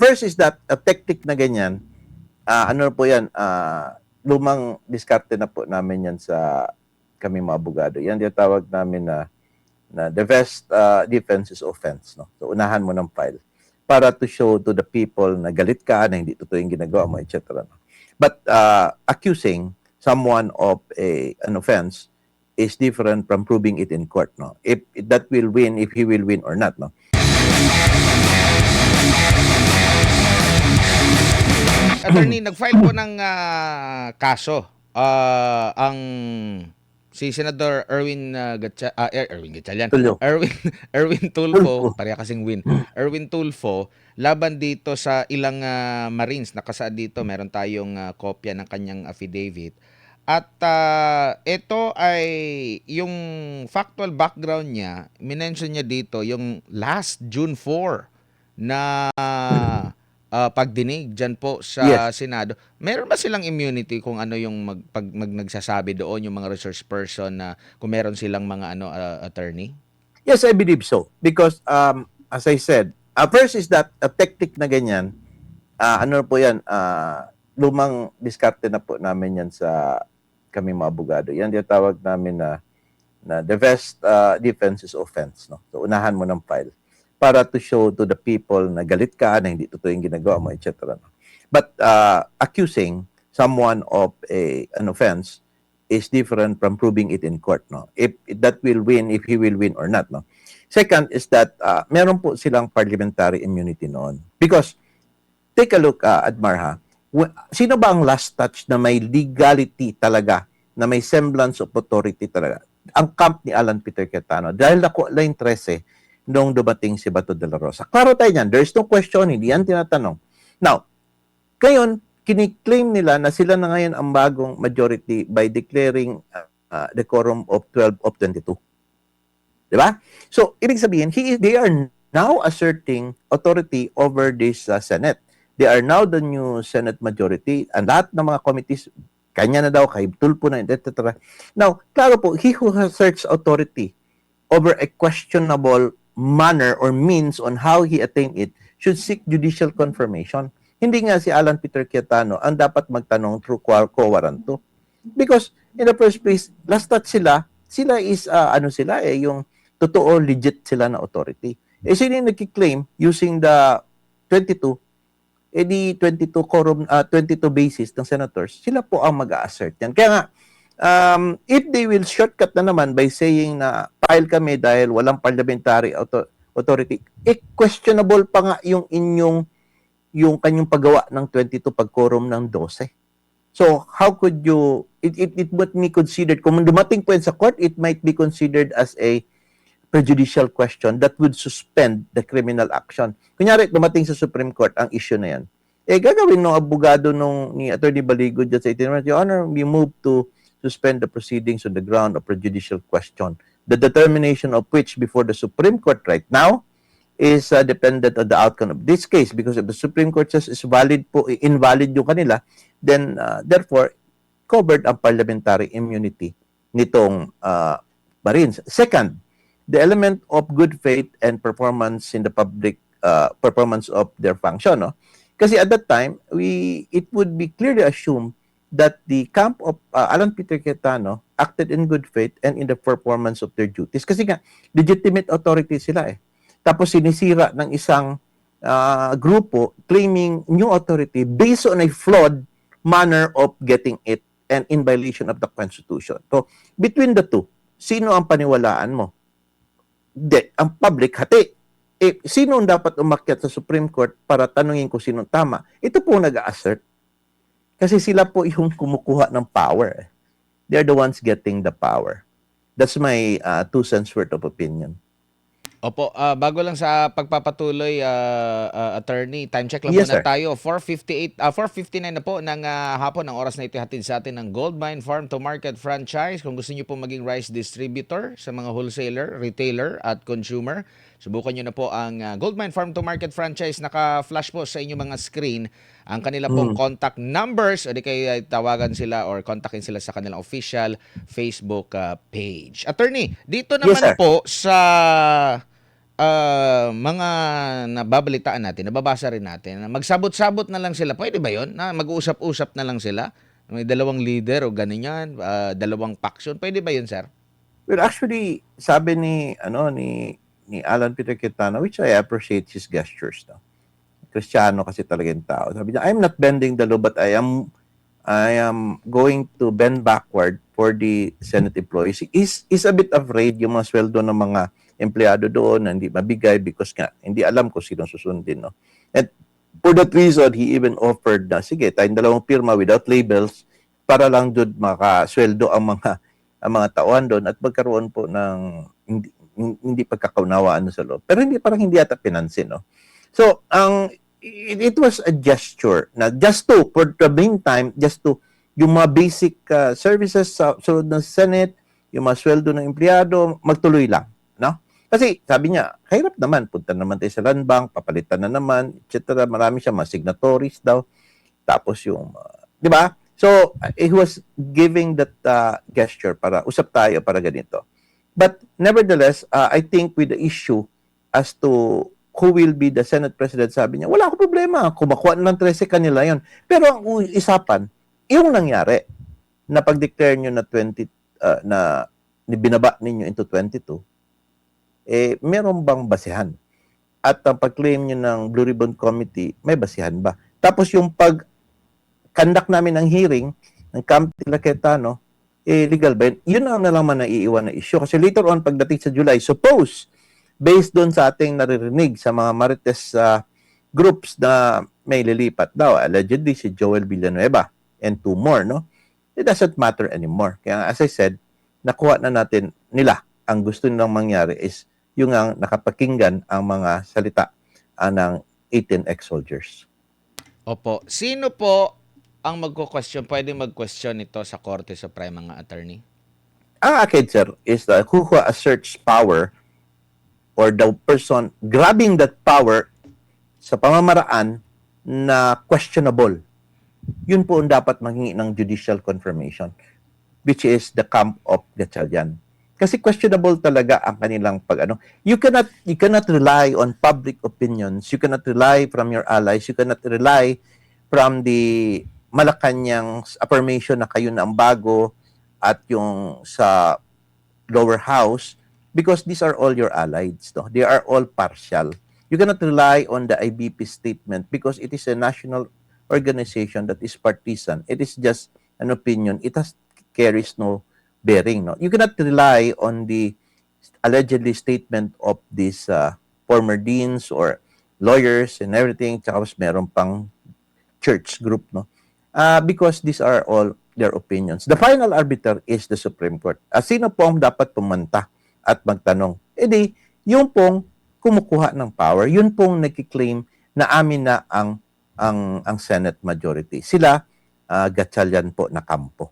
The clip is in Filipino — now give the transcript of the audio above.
First is that a technique na ganyan, ano po yan, lumang diskarte na po namin yan sa kami mga abogado. Yan yung tawag namin na the best defense is offense. No? So unahan mo ng file para to show to the people na galit ka, na hindi totoo yung ginagawa mo, etc. No? But accusing someone of an offense is different from proving it in court. No? If that will win, if he will win or not. No? Attorney, nag-file po ng kaso ang si Senador Erwin Erwin Gatchalian. Tulfo. Erwin Tulfo, pareha kasing Win. Erwin Tulfo laban dito sa ilang Marines. Nakasaad dito, meron tayong kopya ng kanyang affidavit. At ito ay yung factual background niya, minention niya dito yung last June 4 na pagdinig dyan po sa Senado. Meron ba silang immunity kung ano yung nagsasabi doon, yung mga resource person na kung meron silang mga attorney? Yes, I believe so. Because as I said, first is that a technique na ganyan, ano po yan, lumang diskarte na po namin yan sa kami mga abogado. Yan yung tawag namin na the best defense is offense. No? So unahan mo ng file para to show to the people na galit ka, na hindi totoo yung ginagawa mo, etc. No? But accusing someone of an offense is different from proving it in court. No? If that will win, if he will win or not. No? Second is that meron po silang parliamentary immunity noon. Because, take a look, Admar, ha? Sino ba ang last touch na may legality talaga, na may semblance of authority talaga? Ang camp ni Alan Peter Cayetano. Dahil ako line 13 noong dumating si Bato de la Rosa. Klaro tayo niyan. There's no question. Hindi yan tinatanong. Now, ngayon, kiniklaim nila na sila na ngayon ang bagong majority by declaring the quorum of 12 of 22. Diba? So, ibig sabihin, they are now asserting authority over this Senate. They are now the new Senate majority, and lahat ng mga committees, kanya na daw, kay Tulfo na, etc. Now, klaro po, he who asserts authority over a questionable manner or means on how he attained it should seek judicial confirmation. Hindi nga si Alan Peter Cayetano ang dapat magtanong through quo warranto. Because, in the first place, last touch sila is, yung totoo, legit sila na authority. Sila yung nagkiklaim using the 22, di 22 quorum, 22 basis ng senators, sila po ang mag-a-assert yan. Kaya nga, if they will shortcut na naman by saying na file kami dahil walang parliamentary authority, questionable pa nga yung kanyang paggawa ng 22 pag-quorum ng 12. So, how could you, it would be considered, kung dumating po yan sa court, it might be considered as a prejudicial question that would suspend the criminal action. Kunyari, dumating sa Supreme Court ang issue na yan. Gagawin ng abogado ni Attorney Baligo dyan sa itinerary, Your Honor, we move to suspend the proceedings on the ground of prejudicial question. The determination of which before the Supreme Court right now is dependent on the outcome of this case, because if the Supreme Court says is valid po, invalid yung kanila, then therefore, covered ang parliamentary immunity nitong Marines. Second, the element of good faith and performance in the public performance of their function. No? Kasi at that time, it would be clearly assumed that the camp of Alan Peter Cayetano acted in good faith and in the performance of their duties. Kasi nga, legitimate authority sila eh. Tapos sinisira ng isang grupo claiming new authority based on a flawed manner of getting it and in violation of the Constitution. So, between the two, sino ang paniwalaan mo? Ang public, hati. Sino ang dapat umakyat sa Supreme Court para tanungin kung sino tama? Ito po nag-a-assert. Kasi sila po yung kumukuha ng power. They're the ones getting the power. That's my 2 cents worth of opinion. Opo, bago lang sa pagpapatuloy, attorney, time check lang Yes, muna sir. tayo. 4:59 na po ng hapon, ang oras na itihatid sa atin ng Goldmine Farm to Market franchise. Kung gusto niyo po maging rice distributor sa mga wholesaler, retailer at consumer, subukan niyo na po ang Goldmine Farm to Market franchise. Naka-flash po sa inyong mga screen ang kanila pong contact numbers, o di kayo tawagan sila or kontakin sila sa kanilang official Facebook page. Attorney, dito naman sir. po sa mga nababalitaan natin, nababasa rin natin na magsabot-sabot na lang sila. Pwede ba 'yon? Na mag-uusap-usap na lang sila? May dalawang leader o ganyan, dalawang faction. Pwede ba 'yon, sir? Well, actually, sabi ni Alan Peter Cayetano, which I appreciate his gestures, no? Kristiyano kasi talaga yung tao. Sabi niya, I'm not bending the law, but I am going to bend backward for the Senate employees. Is a bit afraid yung mga sweldo ng mga empleyado doon na hindi mabigay because nga, hindi alam kung sino susundin, no? And for that reason, he even offered na, sige, tayong dalawang pirma without labels para lang doon makasweldo ang mga tauhan doon at magkaroon po ng hindi pagkakaunawaan sa loob. Pero hindi yata pinansin, no? So, it was a gesture na just to, for the meantime, just to, yung mga basic services sa sunod ng Senate, yung mga sweldo ng empleyado, magtuloy lang, no? Kasi sabi niya, hirap naman, punta naman tayo sa land bank, papalitan na naman, etc. Marami siya, mga signatories daw. Tapos di ba? So, he was giving that gesture para usap tayo para ganito. But nevertheless, I think with the issue as to who will be the Senate President, sabi niya, wala akong problema. Kung makuha ng 13, kanila yon. Pero ang isapan, yung nangyari, na pag-declare nyo na 20, na binaba ninyo into 22, meron bang basihan? At ang pag-claim nyo ng Blue Ribbon Committee, may basihan ba? Tapos yung pag-conduct namin ng hearing, ng Camp de la Cayetano, legal ba yun? Yun ang naman naiiwan na issue. Kasi later on, pagdating sa July, suppose, based doon sa ating naririnig sa mga Marites groups na may lilipat daw, allegedly si Joel Villanueva and 2 more, no? It doesn't matter anymore. Kaya as I said, nakuha na natin nila. Ang gusto nilang mangyari is yung ang nakapakinggan ang mga salita ng 18 ex-soldiers. Opo. Sino po ang magko-question, pwede mag-question ito sa Korte Suprema, mga attorney? Ang akin, sir, is who asserts power or the person grabbing that power sa pamamaraan na questionable. Yun po ang dapat manghingi ng judicial confirmation, which is the camp of Gatchalian. Kasi questionable talaga ang kanilang you cannot rely on public opinions, you cannot rely from your allies, you cannot rely from the Malacanang affirmation na kayo na ang bago at yung sa lower house, because these are all your allies, no? They are all partial. You cannot rely on the IBP statement because it is a national organization that is partisan. It is just an opinion. It carries no bearing, no? You cannot rely on the allegedly statement of these former deans or lawyers and everything. Tsaka mas meron pang church group, no? Because these are all their opinions. The final arbiter is the Supreme Court. Sino po ang dapat pumanta at magtanong? Yung pong kumukuha ng power, yun pong nagkiklaim na amin na ang Senate majority. Sila, Gatchalian po na kampo.